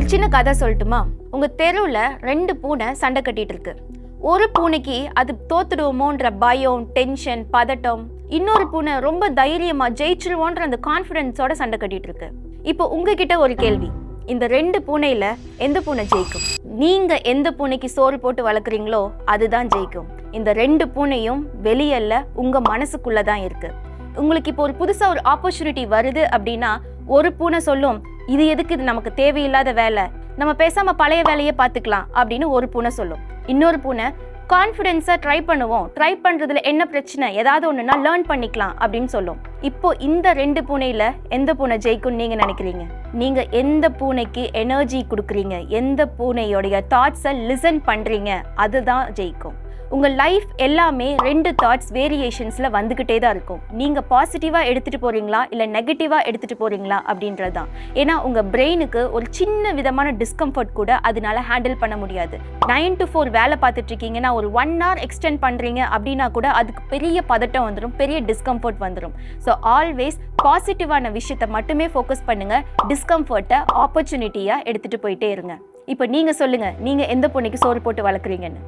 ஒரு சின்ன கதை சொல்லட்டுமா? உங்க தெருவில் 2 பூனை சண்டை கட்டிட்டு இருக்கு. ஒரு பூனைக்கு அது தோத்துடுவோமோன்ற பயம், டென்ஷன், பதட்டம். இன்னொரு பூனை ரொம்ப தைரியமா ஜெயிச்சிருவோன்ற அந்த கான்ஃபிடென்ஸோட சண்டை கட்டிட்டு இருக்கு. இப்போ உங்ககிட்ட ஒரு கேள்வி, இந்த 2 பூனையில எந்த பூனை ஜெயிக்கும்? நீங்க எந்த பூனைக்கு சோறு போட்டு வளர்க்குறீங்களோ அதுதான் ஜெயிக்கும். இந்த 2 பூனையும் வெளியல்ல, உங்க மனசுக்குள்ள தான் இருக்கு. உங்களுக்கு இப்போ ஒரு புதுசா ஒரு ஆப்பர்ச்சுனிட்டி வருது அப்படின்னா ஒரு பூனை சொல்லும், இது எதுக்கு, இது நமக்கு தேவையில்லாத வேலை, நம்ம பேசாம பழைய வேலையை பார்த்துக்கலாம் அப்படின்னு ஒரு பூனை சொல்லும். இன்னொரு பூனை கான்ஃபிடென்ஸா ட்ரை பண்ணுவோம், ட்ரை பண்றதுல என்ன பிரச்சனை, ஏதாவது ஒண்ணுன்னா லேர்ன் பண்ணிக்கலாம் அப்படின்னு சொல்லும். இப்போ இந்த 2 பூனையில எந்த பூனை ஜெயிக்கும் நீங்க நினைக்கிறீங்க? நீங்க எந்த பூனைக்கு எனர்ஜி கொடுக்குறீங்க, எந்த பூனையோடைய தாட்ஸை லிசன் பண்றீங்க, அதுதான் ஜெயிக்கும். உங்க லைஃப் எல்லாமே 2 தாட்ஸ் வேரியேஷன்ஸ்ல வந்துகிட்டே தான் இருக்கும். நீங்க பாசிட்டிவா எடுத்துட்டு போறீங்களா இல்ல நெகட்டிவா எடுத்துட்டு போறீங்களா அப்படின்றது தான். ஏன்னா உங்க பிரெயினுக்கு ஒரு சின்ன விதமான டிஸ்கம்ஃபர்ட் கூட அதனால ஹேண்டில் பண்ண முடியாது. 9 to 4 வேலை பார்த்துட்டு இருக்கீங்கன்னா ஒரு 1 hour எக்ஸ்டெண்ட் பண்றீங்க அப்படின்னா கூட அதுக்கு பெரிய பதட்டம் வந்துடும், பெரிய டிஸ்கம்ஃபர்ட் வந்துடும். ஸோ ஆல்வேஸ் பாசிட்டிவான விஷயத்தை மட்டுமே ஃபோக்கஸ் பண்ணுங்க, டிஸ்கம்ஃபர்ட்டை ஆப்பர்ச்சுனிட்டியா எடுத்துட்டு போயிட்டே இருங்க. இப்போ நீங்க சொல்லுங்க, நீங்க எந்த பூனைக்கு சோறு போட்டு வளர்க்குறீங்கன்னு.